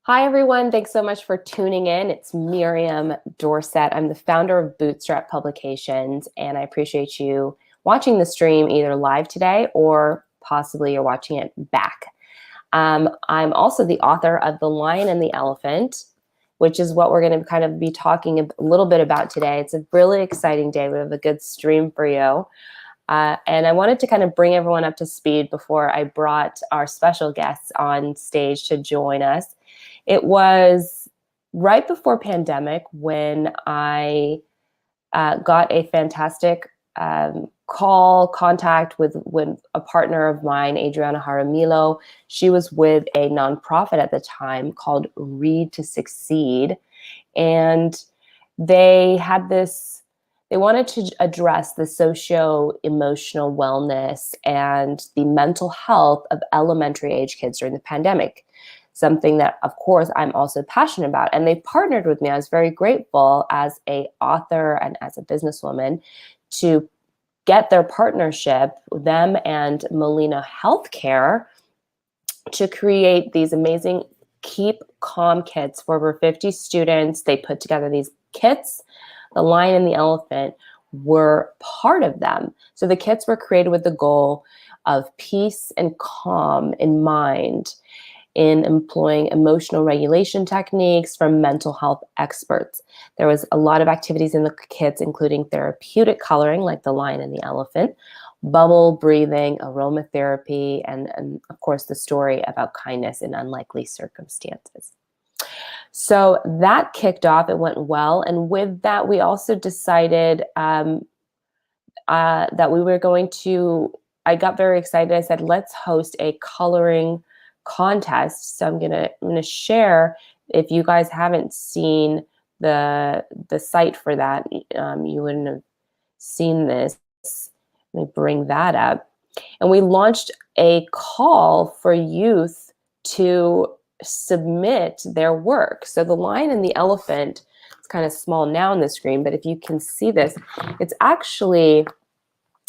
Hi, everyone. Thanks so much for tuning in. It's Miriam Dorset. I'm the founder of Bootstrap Publications, and I appreciate you watching the stream either live today or possibly you're watching it back. I'm also the author of The Lion and the Elephant, which is what we're going to kind of be talking a little bit about today. It's a really exciting day. We have a good stream for you. And I wanted to kind of bring everyone up to speed before I brought our special guests on stage to join us. It was right before pandemic when I got a fantastic contact with a partner of mine, Adriana Jaramillo. She was with a nonprofit at the time called Read to Succeed. And they wanted to address the socio-emotional wellness and the mental health of elementary age kids during the pandemic. Something that, of course, I'm also passionate about. And they partnered with me. I was very grateful as an author and as a businesswoman to get their partnership, them and Molina Healthcare, to create these amazing Keep Calm kits for over 50 students. They put together these kits. The Lion and the Elephant were part of them. So the kits were created with the goal of peace and calm in mind, in employing emotional regulation techniques from mental health experts. There was a lot of activities in the kits, including therapeutic coloring, like the lion and the elephant, bubble breathing, aromatherapy, and of course, the story about kindness in unlikely circumstances. So that kicked off, it went well. And with that, we also decided that we were going to, I got very excited. I said, let's host a coloring contest. So I'm gonna share, if you guys haven't seen the site for that, you wouldn't have seen this. Let me bring that up. And we launched a call for youth to submit their work. So the lion and the elephant, it's kind of small now on the screen, but if you can see this, it's actually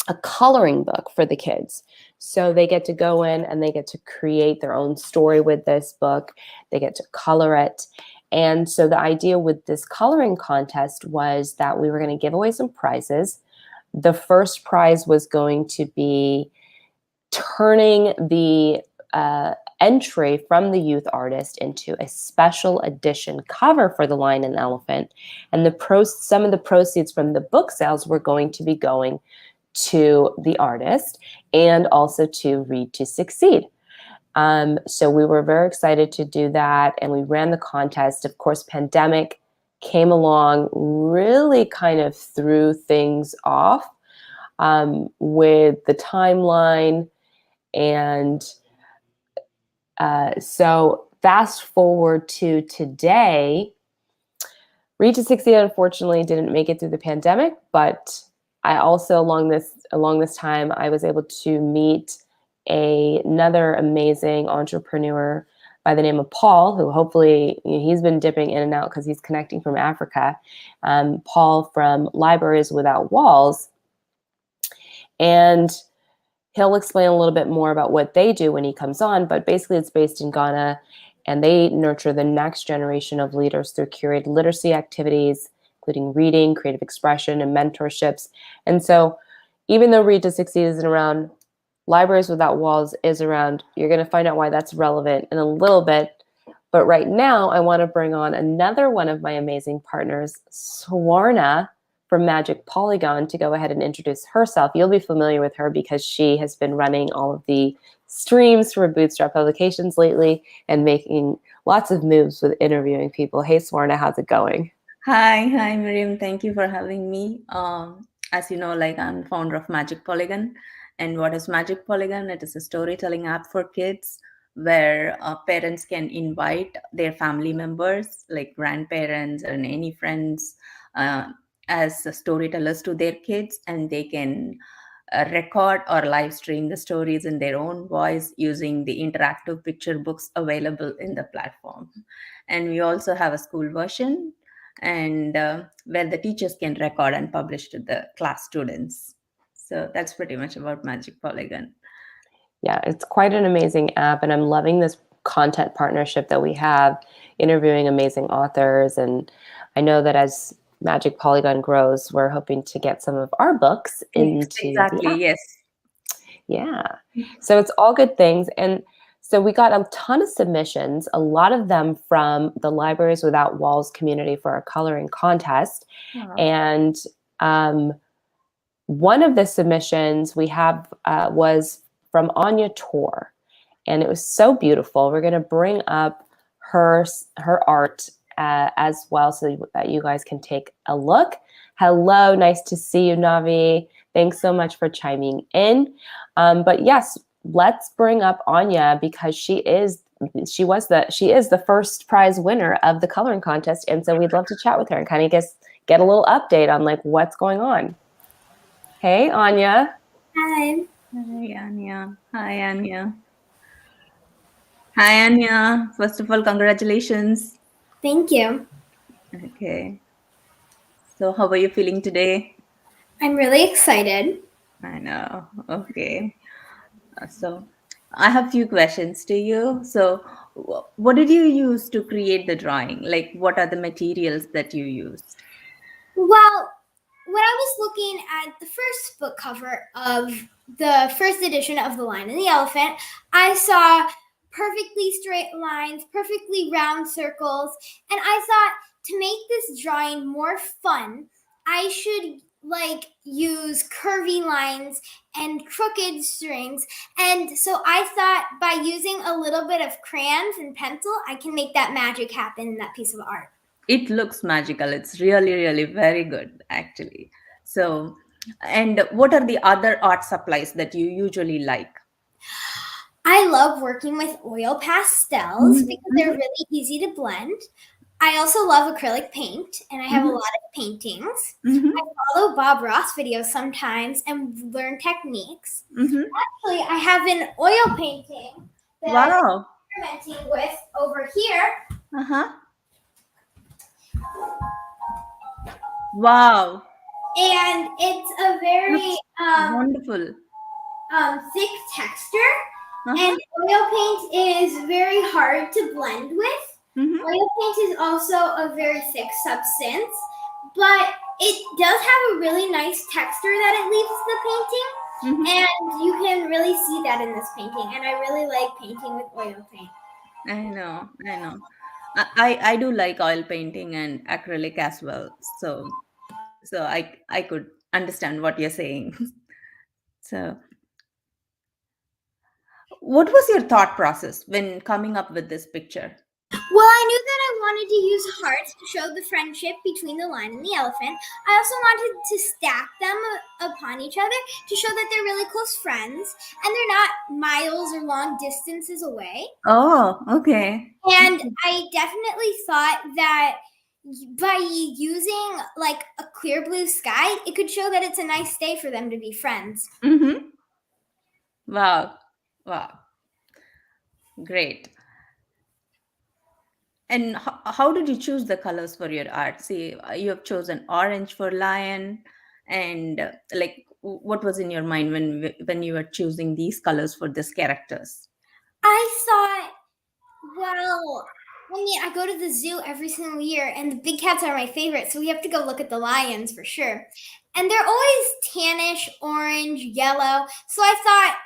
a coloring book for the kids. So they get to go in and they get to create their own story with this book. They get to color it. And so the idea with this coloring contest was that we were going to give away some prizes. The first prize was going to be turning the entry from the youth artist into a special edition cover for The Lion and the Elephant. And some of the proceeds from the book sales were going to be going to the artist and also to Read to Succeed. So we were very excited to do that, and we ran the contest. Of course, pandemic came along, really kind of threw things off with the timeline. And so fast forward to today, Read to Succeed unfortunately didn't make it through the pandemic, but I also, along this time, I was able to meet another amazing entrepreneur by the name of Paul, who hopefully, he's been dipping in and out because he's connecting from Africa. Paul from Libraries Without Walls. And he'll explain a little bit more about what they do when he comes on, but basically it's based in Ghana, and they nurture the next generation of leaders through curated literacy activities, including reading, creative expression, and mentorships. And so even though Read to Succeed isn't around, Libraries Without Walls is around. You're going to find out why that's relevant in a little bit. But right now, I want to bring on another one of my amazing partners, Swarna from Magic Polygon, to go ahead and introduce herself. You'll be familiar with her because she has been running all of the streams for Bootstrap Publications lately and making lots of moves with interviewing people. Hey, Swarna, how's it going? Hi, Miriam. Thank you for having me. As you know, I'm founder of Magic Polygon. And what is Magic Polygon? It is a storytelling app for kids where parents can invite their family members, like grandparents and any friends, uh, as storytellers to their kids, and they can record or live stream the stories in their own voice using the interactive picture books available in the platform. And we also have a school version and where the teachers can record and publish to the class students. So that's pretty much about Magic Polygon. Yeah, it's quite an amazing app, and I'm loving this content partnership that we have. interviewing amazing authors. And I know that as Magic Polygon grows, we're hoping to get some of our books into the Exactly, app. yes. Yeah. So it's all good things. And so we got a ton of submissions, a lot of them from the Libraries Without Walls community for our coloring contest. Wow. And one of the submissions we have was from Anya Toor, and it was so beautiful. We're going to bring up her art as well so that you guys can take a look. Hello, nice to see you, Navi. Thanks so much for chiming in. But yes, let's bring up Anya because she is the first prize winner of the coloring contest, and so we'd love to chat with her and kind of get a little update on like what's going on. Hey, Anya. Hi. Hi, Anya. Hi, Anya. Hi, Anya. First of all, congratulations. Thank you. Okay. So, how are you feeling today? I'm really excited. I know. Okay. So, I have few questions to you. So, what did you use to create the drawing? Like, what are the materials that you used? Well, when I was looking at the first book cover of the first edition of The Lion and the Elephant, I saw perfectly straight lines, perfectly round circles, and I thought to make this drawing more fun, I should use curvy lines and crooked strings. And so I thought by using a little bit of crayons and pencil, I can make that magic happen in that piece of art. It looks magical. It's really, really very good, actually. So, and what are the other art supplies that you usually like? I love working with oil pastels because they're really easy to blend. I also love acrylic paint, and I have a lot of paintings. I follow Bob Ross videos sometimes and learn techniques. Actually, I have an oil painting that Wow. I'm experimenting with over here. Uh-huh. Wow. And it's a very Wonderful. thick texture. Uh-huh. And oil paint is very hard to blend with. Oil paint is also a very thick substance, but it does have a really nice texture that it leaves the painting, and you can really see that in this painting, and I really like painting with oil paint. I know. I do like oil painting and acrylic as well. So I could understand what you're saying. So what was your thought process when coming up with this picture? Well, I knew that I wanted to use hearts to show the friendship between the lion and the elephant. I also wanted to stack them upon each other to show that they're really close friends and they're not miles or long distances away. Oh, okay. And I definitely thought that by using like a clear blue sky, it could show that it's a nice day for them to be friends. Wow. Wow. Great. And how did you choose the colors for your art? See, you have chosen orange for lion, and like, what was in your mind when you were choosing these colors for these characters? I thought, well, I go to the zoo every single year, and the big cats are my favorite, so we have to go look at the lions for sure. And they're always tannish, orange, yellow. So I thought,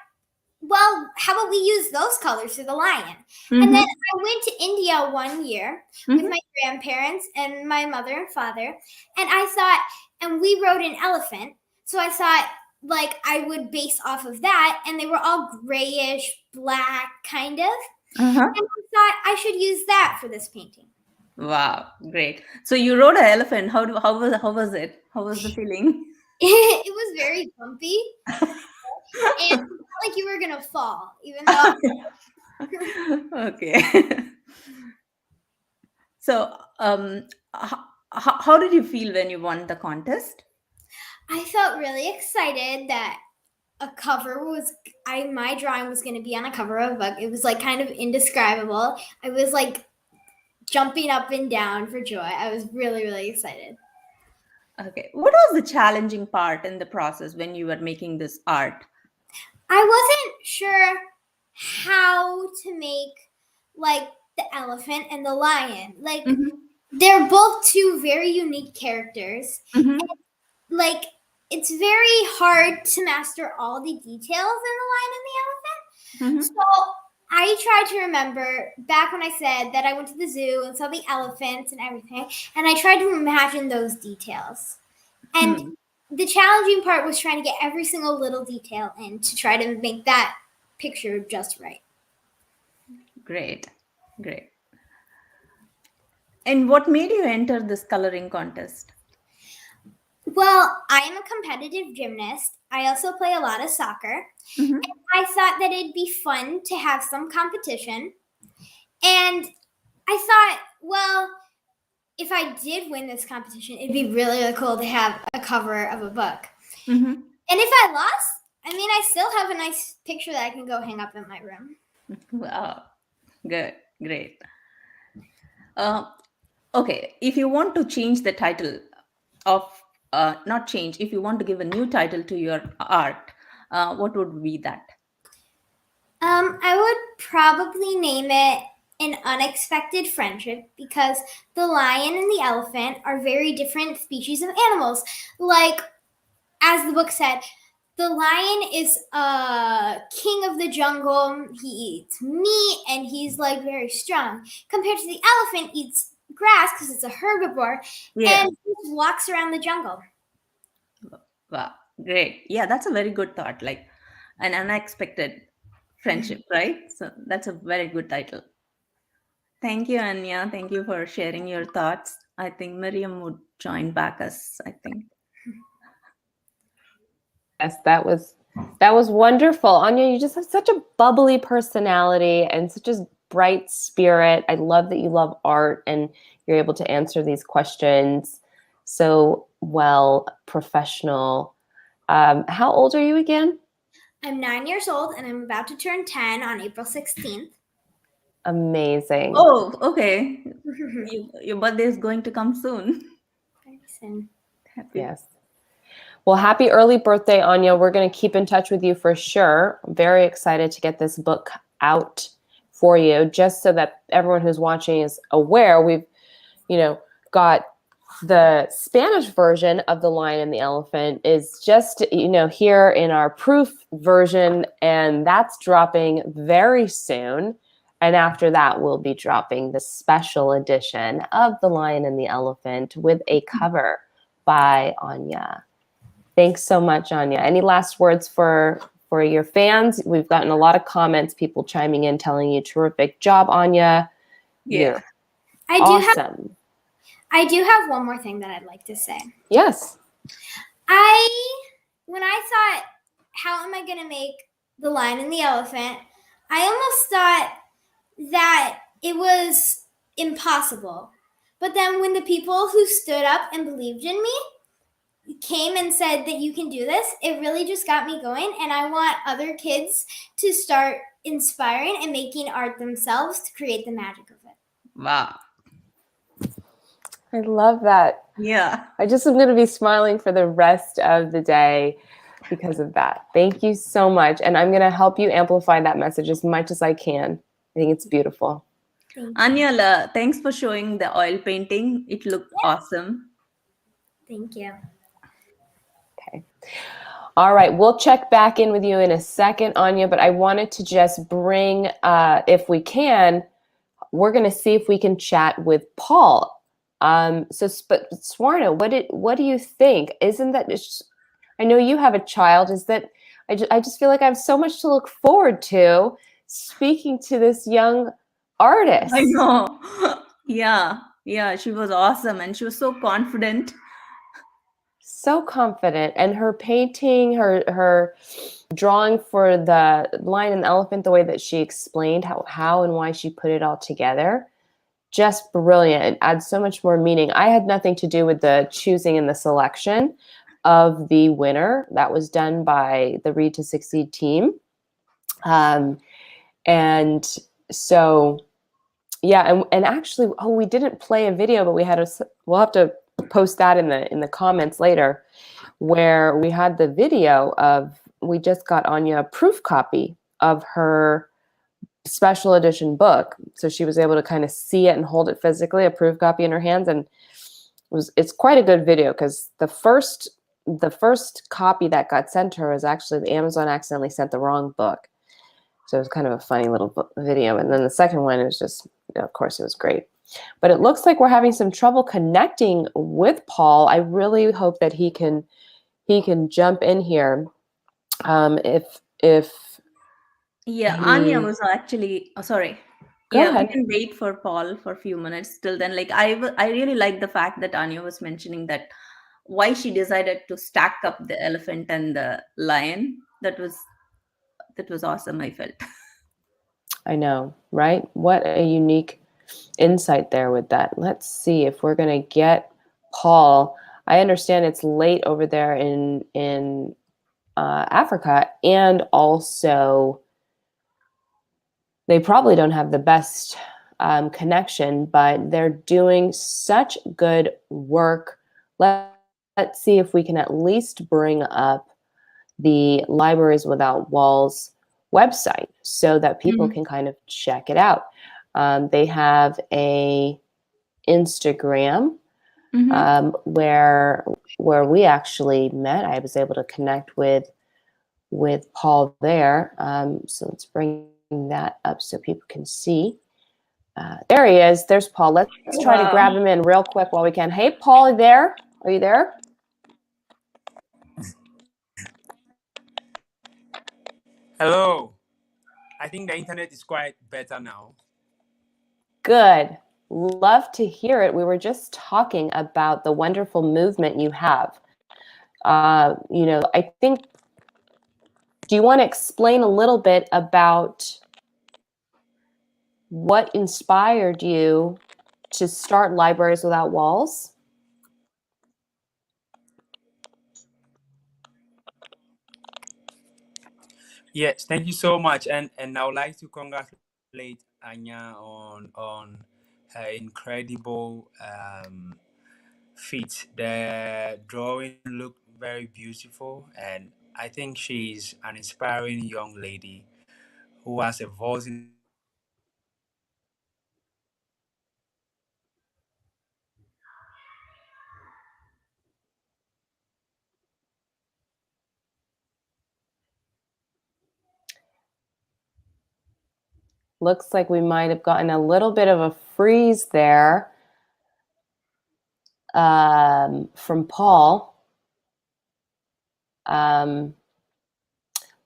well, how about we use those colors for the lion? And then I went to India one year with my grandparents and my mother and father, and I thought, and we rode an elephant. So I thought, like, I would base off of that, and they were all grayish, black, kind of. And I thought I should use that for this painting. Wow, great. So you rode an elephant. How was it? How was the feeling? It was very bumpy, and it felt like you were gonna fall, even though. Okay. So, how did you feel when you won the contest? I felt really excited that a cover was my drawing was going to be on a cover of a book. It was like kind of indescribable. I was like jumping up and down for joy. I was really, really excited. Okay. What was the challenging part in the process when you were making this art? I wasn't sure how to make like the elephant and the lion. Like, Mhm. they're both two very unique characters. Mhm. Like, it's very hard to master all the details in the lion and the elephant. Mhm. So I tried to remember back when I said that I went to the zoo and saw the elephants and everything, and I tried to imagine those details. And the challenging part was trying to get every single little detail in to try to make that picture just right. Great. Great. And what made you enter this coloring contest? Well, I am a competitive gymnast. I also play a lot of soccer. Mhm. I thought that it'd be fun to have some competition. And I thought, well, if I did win this competition, it'd be really, really cool to have a cover of a book. Mhm. And if I lost, I mean, I still have a nice picture that I can go hang up in my room. Wow. Good. Great. Okay. If you want to change the title of, not change, if you want to give a new title to your art, what would be that? I would probably name it An Unexpected Friendship because the lion and the elephant are very different species of animals. Like, as the book said, the lion is a king of the jungle. He eats meat and he's like very strong. Compared to the elephant, eats grass because it's a herbivore Yeah. and just walks around the jungle. Wow. Great. Yeah, that's a very good thought. Like an unexpected friendship, right? So that's a very good title. Thank you, Anya. Thank you for sharing your thoughts. I think Miriam would join back us, I think. Yes, that was wonderful. Anya, you just have such a bubbly personality and such a bright spirit. I love that you love art and you're able to answer these questions so well, professional. How old are you again? I'm 9 years old and I'm about to turn 10 on April 16th. Amazing. Oh, okay. Your birthday is going to come soon. Very soon. Happy. Yes. Well, happy early birthday, Anya. We're going to keep in touch with you for sure. I'm very excited to get this book out for you, just so that everyone who's watching is aware. We've, got the Spanish version of The Lion and the Elephant is just, here in our proof version, and that's dropping very soon. And after that, we'll be dropping the special edition of The Lion and the Elephant with a cover by Anya. Thanks so much, Anya. Any last words for your fans? We've gotten a lot of comments, people chiming in, telling you terrific job, Anya. Yeah. I Awesome. I do have one more thing that I'd like to say. Yes. When I thought, how am I going to make the lion and the elephant, I almost thought that it was impossible. But then when the people who stood up and believed in me came and said that you can do this, it really just got me going. And I want other kids to start inspiring and making art themselves to create the magic of it. Wow. I love that. Yeah. I just am going to be smiling for the rest of the day because of that. Thank you so much. And I'm going to help you amplify that message as much as I can. I think it's beautiful. Anya, thanks for showing the oil painting. It looked awesome. Thank you. Okay. All right. We'll check back in with you in a second, Anya, but I wanted to just bring, if we can, we're going to see if we can chat with Paul. But Swarna, what do you think? Isn't that just, I know you have a child. Is that I just feel like I have so much to look forward to speaking to this young artist. I know. Yeah, she was awesome and she was so confident. So confident, and her painting, her drawing for the lion and the elephant, the way that she explained how and why she put it all together, just brilliant. It adds so much more meaning. I had nothing to do with the choosing and the selection of the winner. That was done by the Read to Succeed team. And so, yeah, and actually, we didn't play a video, but we'll have to post that in the comments later, where we had the video of, we just got Anya a proof copy of her special edition book. So she was able to kind of see it and hold it physically, a proof copy in her hands. And it's quite a good video, because the first copy that got sent to her was actually the Amazon accidentally sent the wrong book. So it was kind of a funny little video. And then the second one is just, of course, it was great. But it looks like we're having some trouble connecting with Paul. I really hope that he can jump in here. If Anya was actually sorry. Go ahead. We can wait for Paul for a few minutes. Till then, like I really like the fact that Anya was mentioning that why she decided to stack up the elephant and the lion. That was awesome, I felt. I know, right? What a unique insight there with that. Let's see if we're going to get Paul. I understand it's late over there in Africa, and also they probably don't have the best connection, but they're doing such good work. Let's see if we can at least bring up the Libraries Without Walls website so that people can kind of check it out. They have a Instagram where we actually met. I was able to connect with Paul there. So let's bring that up so people can see. There he is. There's Paul. Let's try to grab him in real quick while we can. Hey, Paul, are you there? Are you there? Hello. I think the internet is quite better now. Good. Love to hear it. We were just talking about the wonderful movement you have. I think, do you want to explain a little bit about what inspired you to start Libraries Without Walls? Yes, thank you so much. And I would like to congratulate Anya on her incredible feat. The drawing looked very beautiful, and I think she's an inspiring young lady who has a voice in Looks like we might have gotten a little bit of a freeze there from Paul.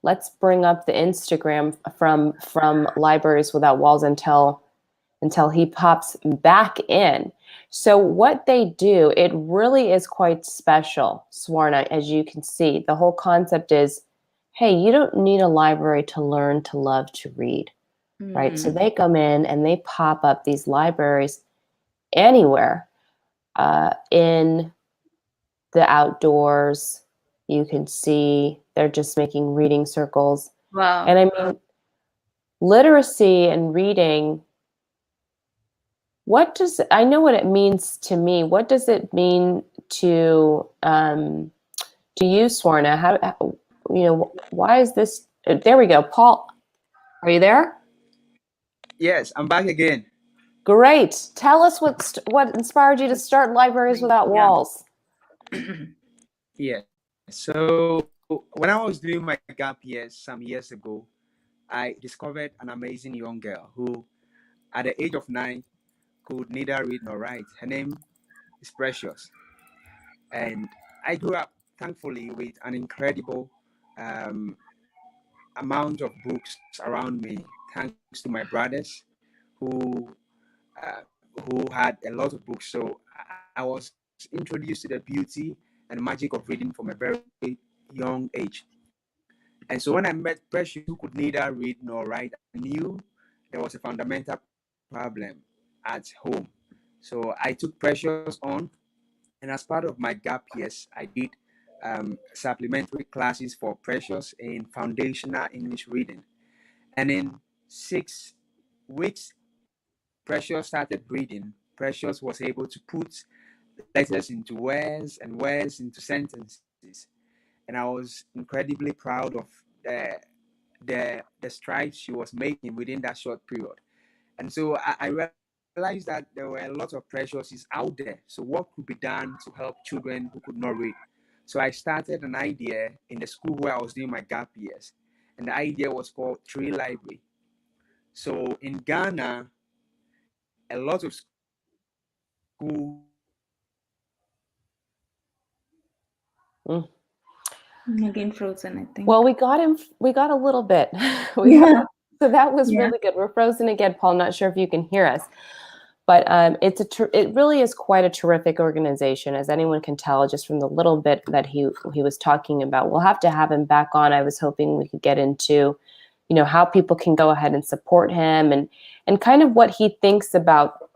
Let's bring up the Instagram from Libraries Without Walls until he pops back in. So what they do, it really is quite special, Swarna, as you can see. The whole concept is, hey, you don't need a library to learn to love to read, right? So they come in and they pop up these libraries anywhere in the outdoors. You can see they're just making reading circles. Wow. And I mean, literacy and reading, I know what it means to me. What does it mean to you, Swarna? How why is this? There we go. Paul, are you there? Yes, I'm back again. Great. Tell us what inspired you to start Libraries Without Walls. Yeah. So when I was doing my gap years some years ago, I discovered an amazing young girl who, at the age of 9, could neither read nor write. Her name is Precious. And I grew up, thankfully, with an incredible amount of books around me, thanks to my brothers who had a lot of books. So I was introduced to the beauty and magic of reading from a very young age. And so when I met Precious, who could neither read nor write, I knew there was a fundamental problem at home. So I took Precious on, and as part of my gap years, I did supplementary classes for Precious in foundational English reading. And in 6 weeks, Precious started reading. Precious was able to put letters into words and words into sentences. And I was incredibly proud of the strides she was making within that short period. And so I realized that there were a lot of pressures is out there. So what could be done to help children who could not read? So I started an idea in the school where I was doing my gap years. And the idea was called Tree Library. So in Ghana, a lot of schools have trees. Again, frozen, I think. Well, we got him. We got a little bit. Yeah. So that was Yeah. really good. We're frozen again, Paul. Not sure if you can hear us, but it really is quite a terrific organization, as anyone can tell just from the little bit that he was talking about. We'll have to have him back on. I was hoping we could get into, how people can go ahead and support him, and kind of what he thinks about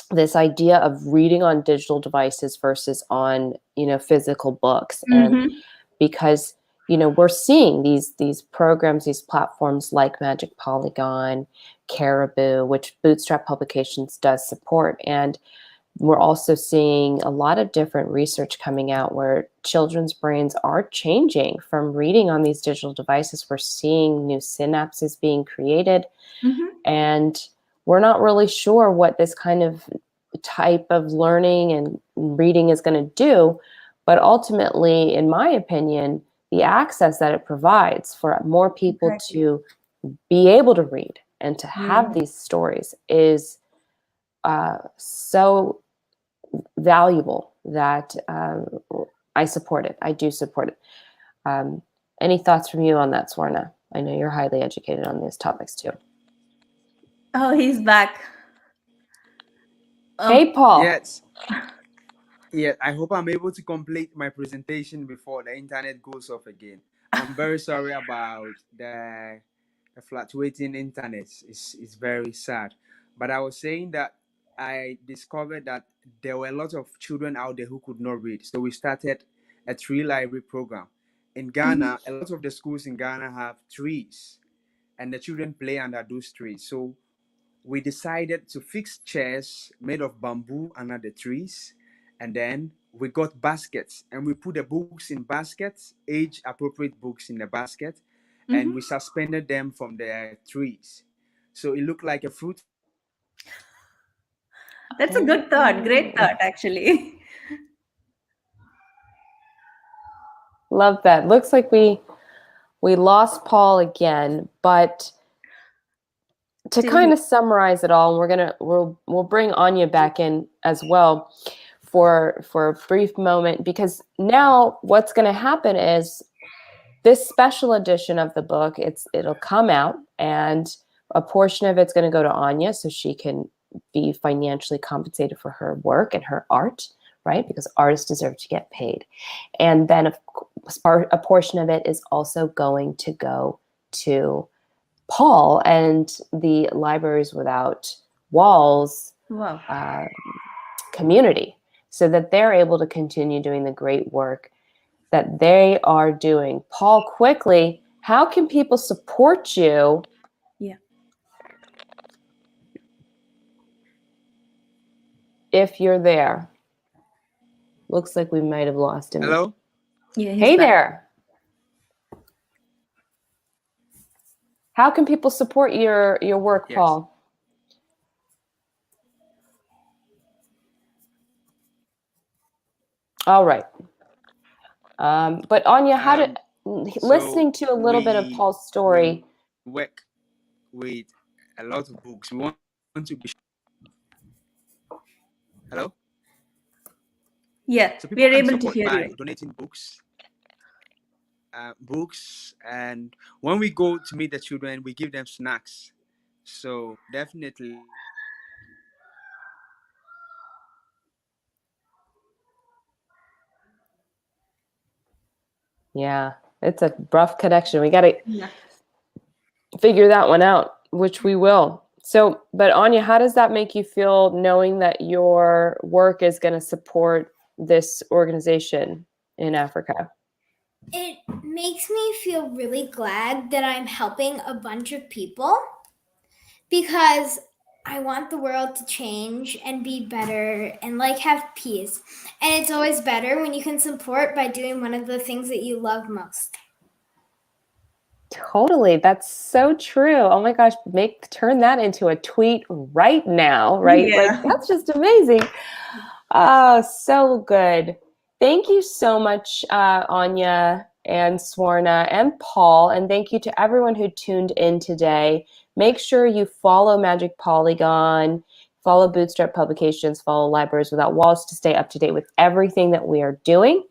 this idea of reading on digital devices versus on physical books. And Mm-hmm. because we're seeing these programs, these platforms like Magic Polygon, Caribou, which Bootstrap Publications does support. And we're also seeing a lot of different research coming out where children's brains are changing from reading on these digital devices. We're seeing new synapses being created. Mm-hmm. And we're not really sure what this kind of type of learning and reading is going to do. But ultimately, in my opinion, the access that it provides for more people Exactly. to be able to read and to have these stories is so valuable that I support it. I do support it. Any thoughts from you on that, Swarna? I know you're highly educated on these topics too. Oh, he's back. Hey, Paul. Yes. Yeah, I hope I'm able to complete my presentation before the internet goes off again. I'm very sorry about the fluctuating internet. It's very sad. But I was saying that I discovered that there were a lot of children out there who could not read. So we started a tree library program. In Mm-hmm. Ghana, a lot of the schools in Ghana have trees, and the children play under those trees. So we decided to fix chairs made of bamboo under the trees, and then we got baskets and we put the books in baskets, age appropriate books in the basket, and Mm-hmm. we suspended them from the trees, so it looked like a fruit fly. That's a good thought. Great thought, actually. Love that. Looks like we lost Paul again, but to Still kind here. of summarize it all, we'll bring Anya back in as well for a brief moment, because now what's going to happen is this special edition of the book, it'll come out, and a portion of it's going to go to Anya so she can be financially compensated for her work and her art, right? Because artists deserve to get paid. And then a portion of it is also going to go to Paul and the Libraries Without Walls Wow. community, so that they're able to continue doing the great work that they are doing. Paul, quickly, how can people support you? Yeah. If you're there? Looks like we might have lost him. Hello? Yeah, he's Hey back. there. How can people support your work, Yes. Paul? All right. But Anya, how did listening to a little bit of Paul's story? We work with a lot of books. We want to be. Hello? Yeah, So we people are can able to support hear by you. donating books, and when we go to meet the children, we give them snacks. So definitely, Yeah, it's a rough connection. We got to Yeah. figure that one out, which we will. So, but Anya, how does that make you feel knowing that your work is going to support this organization in Africa? It makes me feel really glad that I'm helping a bunch of people because I want the world to change and be better and like have peace. And it's always better when you can support by doing one of the things that you love most. Totally. That's so true. Oh my gosh, turn that into a tweet right now, right? Like Yeah. that's just amazing. Oh, so good. Thank you so much, Anya and Swarna and Paul. And thank you to everyone who tuned in today. Make sure you follow Magic Polygon, follow Bootstrap Publications, follow Libraries Without Walls to stay up to date with everything that we are doing.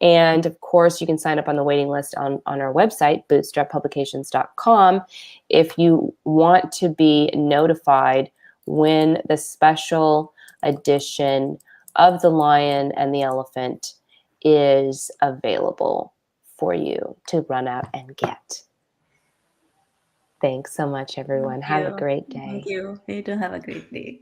And of course, you can sign up on the waiting list on our website, bootstrappublications.com, if you want to be notified when the special edition of The Lion and the Elephant is available for you to run out and get. Thanks so much, everyone. Thank Have a you. great day. Thank you. You too have a great day.